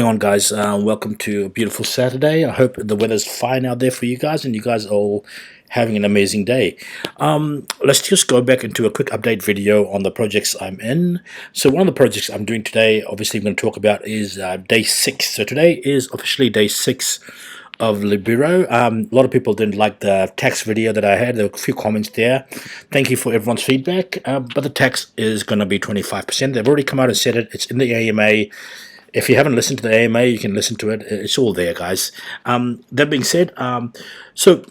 On guys, welcome to a beautiful Saturday. I hope the weather's fine out there for you guys and you guys are all having an amazing day. Let's just go back into a quick update video on the projects I'm in. So one of the projects I'm doing today, obviously I'm going to talk about, is day 6. So today is officially day 6 of Libero. A lot of people didn't like the tax video that I had. There were a few comments there. Thank you for everyone's feedback, but the tax is going to be 25%. They've already come out and said it. It's in the AMA. If you haven't listened to the AMA, you can listen to it. It's all there, guys. That being said, so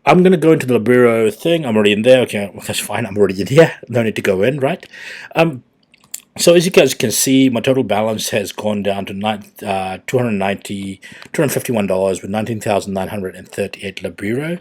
I'm going to go into the Libero thing. I'm already in there. Okay, well, that's fine. I'm already in here. No need to go in, right? So as you guys can see, my total balance has gone down to $251 with 19,938 Libero.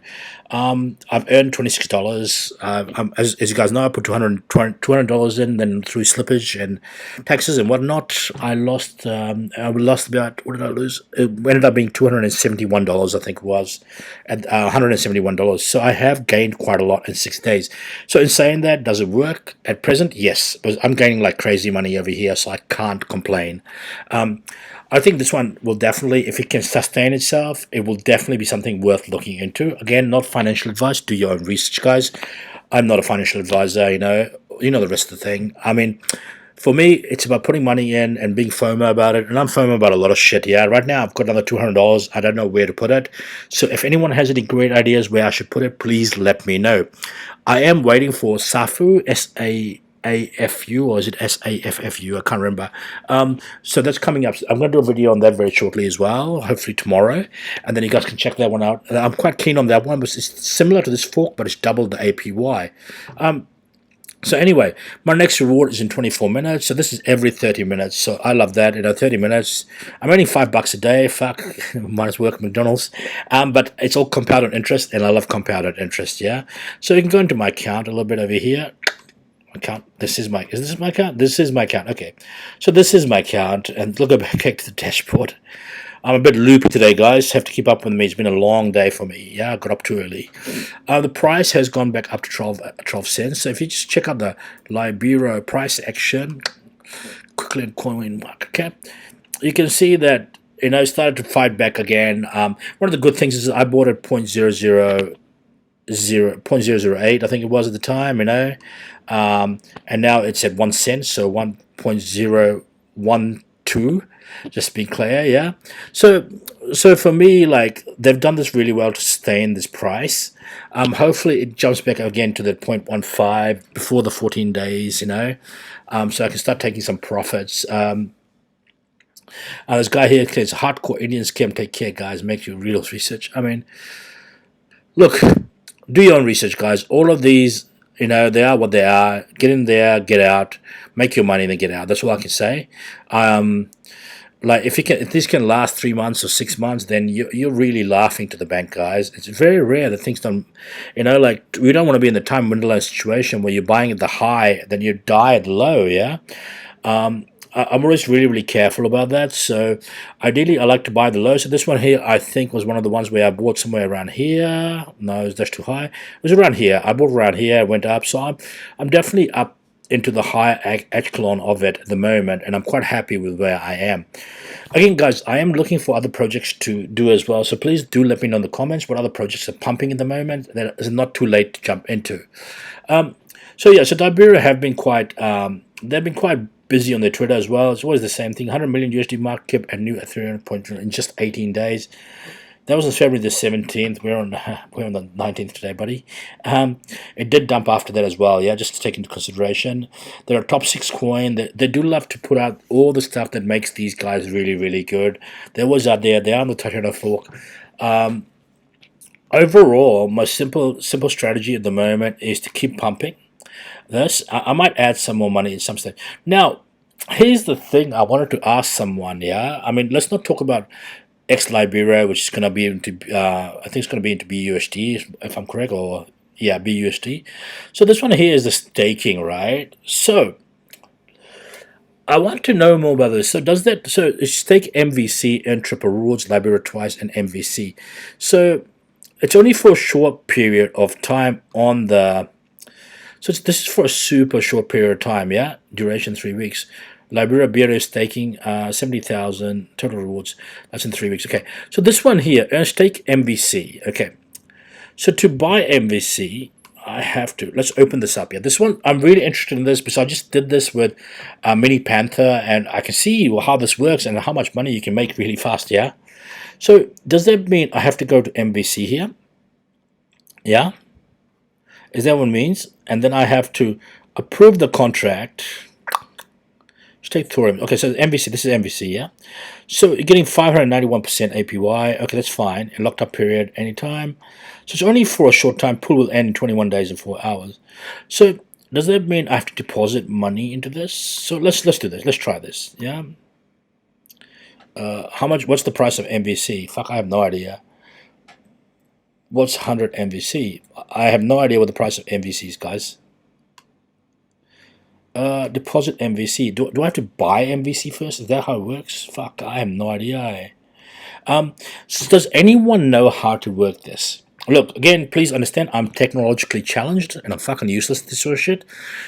I've earned $26. As you guys know, I put $200 in, then through slippage and taxes and whatnot, I lost about, what did I lose? It ended up being $271, I think it was, at $171. So I have gained quite a lot in 6 days. So in saying that, does it work at present? Yes, but I'm gaining like crazy money over here, so I can't complain. I think this one will definitely, if it can sustain itself, it will definitely be something worth looking into. Again, not financial advice. Do your own research, guys. I'm not a financial advisor, you know the rest of the thing. I mean, for me, it's about putting money in and being FOMO about it. And I'm FOMO about a lot of shit, yeah. Right now, I've got another $200. I don't know where to put it. So if anyone has any great ideas where I should put it, please let me know. I am waiting for SAFU, SAAFU, or is it SAFFU? I can't remember. So that's coming up. I'm going to do a video on that very shortly as well, hopefully tomorrow. And then you guys can check that one out. I'm quite keen on that one, but it's similar to this fork, but it's double the APY. So anyway, my next reward is in 24 minutes. So this is every 30 minutes. So I love that. 30 minutes. I'm earning $5 a day. Fuck, might as well work at McDonald's. But it's all compounded interest, and I love compounded interest. Yeah. So you can go into my account a little bit over here. Account. Is this my account? This is my account. Okay. So this is my account, and look back to the dashboard. I'm a bit loopy today, guys. Have to keep up with me. It's been a long day for me. Yeah, I got up too early. The price has gone back up to 12 cents. So if you just check out the Libero price action, quickly in coin market cap, you can see that it started to fight back again. One of the good things is I bought at 0.008, I think it was at the time, and now it's at 1 cent, so 1.012. Just be clear, yeah. So for me, like, they've done this really well to sustain this price. Hopefully it jumps back again to the 0.15 before the 14 days, so I can start taking some profits. This guy here says, hardcore Indians can take care, guys. Make your real research. I mean, look, do your own research, guys. All of these, they are what they are. Get in there, get out, make your money, then get out. That's all I can say. Like, if this can last 3 months or 6 months, then you're really laughing to the bank, guys. It's very rare that things don't, like, we don't want to be in the time Wonderland situation where you're buying at the high, then you die at the low, yeah. I'm always really, really careful about that. So ideally, I like to buy the low. So this one here, I think, was one of the ones where I bought somewhere around here. No, that's too high. It was around here. I bought around here, went up. So I'm definitely up into the higher echelon of it at the moment, and I'm quite happy with where I am. Again, guys, I am looking for other projects to do as well, so please do let me know in the comments what other projects are pumping at the moment that is not too late to jump into. So Libero have been quite they've been quite busy on their Twitter as well. It's always the same thing. 100 million USD market cap and new Ethereum point in just 18 days. That was on February the 17th. We're on the 19th today, buddy. It did dump after that as well, yeah, just to take into consideration. They're a top 6 coin. They do love to put out all the stuff that makes these guys really, really good. They're always out there. They are on the Titanic fork. Overall, my simple strategy at the moment is to keep pumping this. I might add some more money at some stage. Now, here's the thing I wanted to ask someone, yeah? I mean, let's not talk about Libero, which is going to be into, I think it's going to be into BUSD, if I'm correct, or, yeah, BUSD. So this one here is the staking, right? So I want to know more about this. So stake MVC and triple rewards, Libero twice, and MVC. So it's only for a short period of time on the... So this is for a super short period of time, yeah? Duration 3 weeks. Libero is staking 70,000 total rewards. That's in 3 weeks. Okay, so this one here, earn stake MVC. Okay, so to buy MVC, I have to, let's open this up here. This one, I'm really interested in this because I just did this with Mini Panther, and I can see how this works and how much money you can make really fast, yeah? So does that mean I have to go to MVC here? Yeah? Is that what it means? And then I have to approve the contract. Let's take Thoreum. Okay, so MVC, this is MVC, yeah? So you're getting 591% APY. Okay, that's fine. A locked up period anytime. So it's only for a short time. Pool will end in 21 days and 4 hours. So does that mean I have to deposit money into this? So let's do this. Let's try this, yeah? How much? What's the price of MVC? Fuck, I have no idea. What's 100 MVC? I have no idea what the price of MVC is, guys. Deposit MVC. Do I have to buy MVC first? Is that how it works? Fuck, I have no idea. So does anyone know how to work this? Look, again, please understand, I'm technologically challenged and I'm fucking useless at this sort of shit.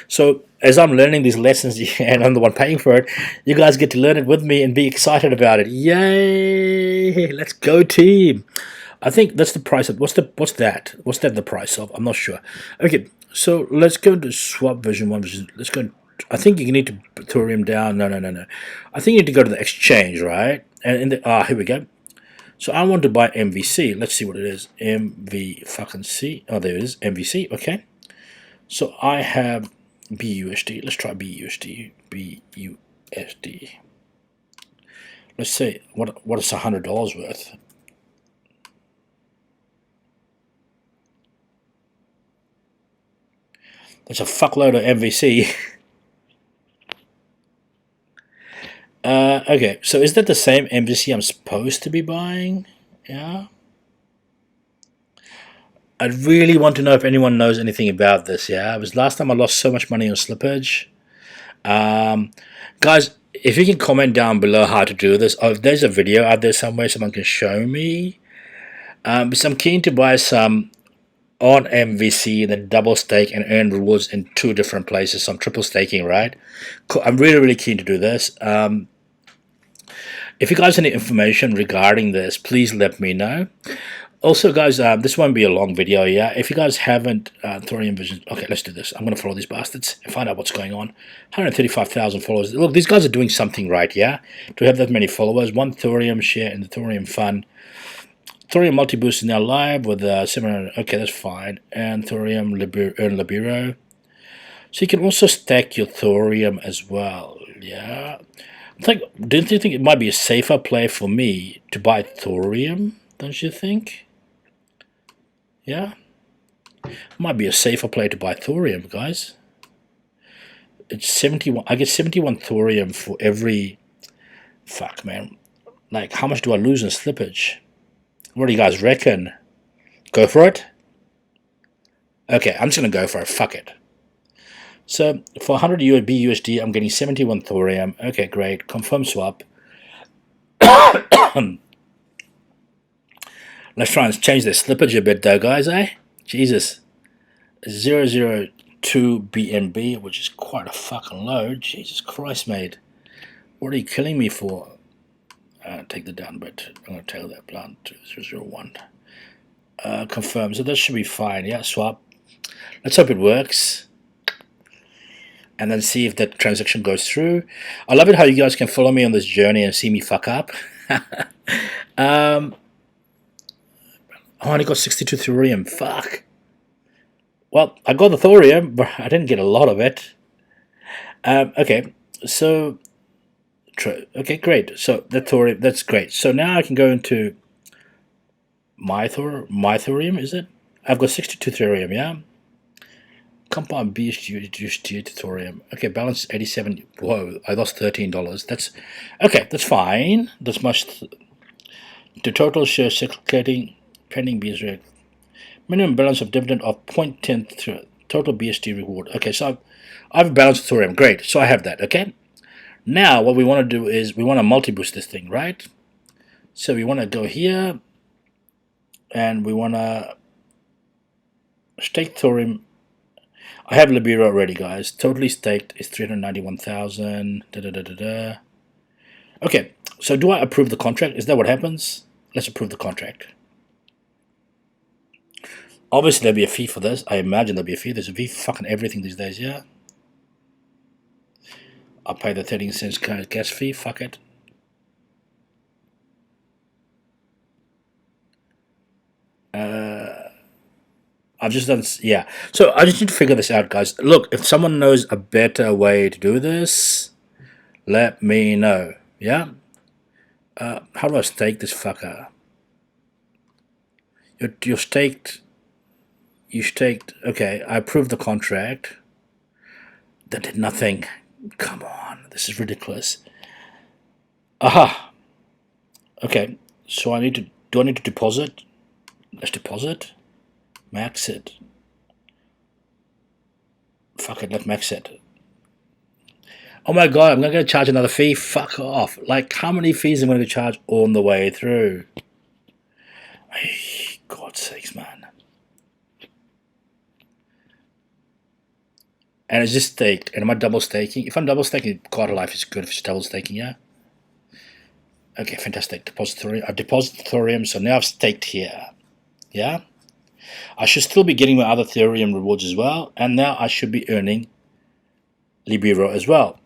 So as I'm learning these lessons and I'm the one paying for it, you guys get to learn it with me and be excited about it. Yay! Let's go, team. I think that's the price of, what's that the price of? I'm not sure. Okay, so let's go to swap version 1. Let's go. I think you need to Thoreum down. No. I think you need to go to the exchange, right? And in the here we go. So I want to buy MVC. Let's see what it is. MV fucking C. Oh, there it is. MVC. Okay. So I have BUSD. Let's try BUSD. BUSD. Let's see what is $100 worth. That's a fuckload of MVC. Okay, so is that the same MVC I'm supposed to be buying? Yeah. I really want to know if anyone knows anything about this, yeah? It was last time I lost so much money on slippage. Guys, if you can comment down below how to do this, or if there's a video out there somewhere someone can show me. Because I'm keen to buy some on MVC, then double stake and earn rewards in 2 different places. So I'm triple staking, right? Cool. I'm really keen to do this. If you guys have any information regarding this, please let me know. Also, guys, this won't be a long video, yeah? If you guys haven't Thoreum Vision... Okay, let's do this. I'm going to follow these bastards and find out what's going on. 135,000 followers. Look, these guys are doing something right, yeah? To have that many followers. 1 Thoreum share in the Thoreum fund. Thoreum multi-boost is now live with 700... Okay, that's fine. And Thoreum earn Libero. So you can also stack your Thoreum as well, yeah? Don't you think it might be a safer play for me to buy Thoreum? Don't you think? Yeah? Might be a safer play to buy Thoreum, guys. It's 71. I get 71 Thoreum for every... Fuck, man. Like, how much do I lose in slippage? What do you guys reckon? Go for it? Okay, I'm just going to go for it. Fuck it. So for 100 USD, I'm getting 71 Thoreum. Okay, great. Confirm swap. Let's try and change the slippage a bit though, guys, eh? Jesus. 002 BNB, which is quite a fucking load. Jesus Christ, mate. What are you killing me for? Take that down a bit. I'm going to tail that down to 001. Confirm. So that should be fine. Yeah, swap. Let's hope it works. And then see if that transaction goes through. I love it how you guys can follow me on this journey and see me fuck up. I only got 62 Thoreum. Fuck. Well, I got the Thoreum, but I didn't get a lot of it. Okay, so... Okay, great. So the Thoreum, that's great. So now I can go into my Thoreum, is it? I've got 62 Thoreum, yeah? Compound BSG to Thoreum. Okay, balance 87. Whoa, I lost $13. That's okay. That's fine. That's much. The total share circulating pending BSD. Minimum balance of dividend of 0.10 total BSD reward. Okay, so I have a balance of Thoreum. Great. So I have that. Okay. Now what we want to do is we want to multi-boost this thing, right? So we want to go here, and we want to stake Thoreum. I have Libero already, guys. Totally staked is 391,000. Da da da da da. Okay, so do I approve the contract? Is that what happens? Let's approve the contract. Obviously, there'll be a fee for this. I imagine there'll be a fee. There's a fee for fucking everything these days, yeah? I'll pay the 13 cents gas fee. Fuck it. I've just done, yeah. So I just need to figure this out, guys. Look, if someone knows a better way to do this, let me know, yeah? How do I stake this fucker? You're staked. You staked. Okay, I approved the contract. That did nothing. Come on, this is ridiculous. Aha. Okay, so I need to. Do I need to deposit? Let's deposit. Max it. Fuck it, let's max it. Oh my god, I'm gonna charge another fee. Fuck off. Like, how many fees am I gonna charge on the way through? Ay, God's sakes, man. And it's just staked. And am I double staking? If I'm double staking, God life is good if it's double staking, yeah? Okay, fantastic. Depository. I deposited Thoreum, so now I've staked here. Yeah? I should still be getting my other Thoreum rewards as well, and now I should be earning Libero as well.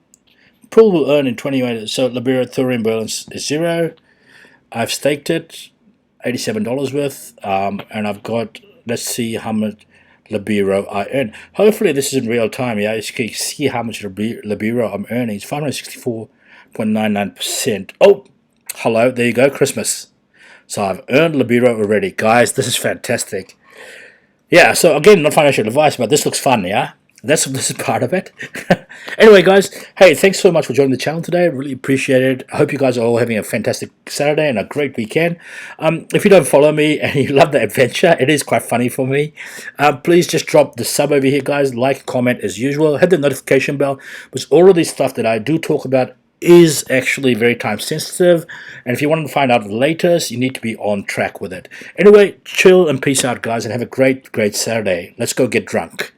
Pool will earn in 28, so Libero Thoreum balance is 0. I've staked it, $87 worth, and I've got, let's see how much Libero I earn. Hopefully this is in real time, yeah, you can see how much Libero I'm earning. It's 564.99%. Oh, hello, there you go, Christmas. So I've earned Libero already. Guys, this is fantastic. Yeah, so again, not financial advice, but this looks fun, yeah? This is part of it. Anyway, guys, hey, thanks so much for joining the channel today. Really appreciate it. I hope you guys are all having a fantastic Saturday and a great weekend. If you don't follow me and you love the adventure, it is quite funny for me. Please just drop the sub over here, guys. Like, comment as usual. Hit the notification bell, because all of this stuff that I do talk about is actually very time sensitive, and if you want to find out the latest, you need to be on track with it. Anyway, chill and peace out, guys, and have a great Saturday. Let's go get drunk.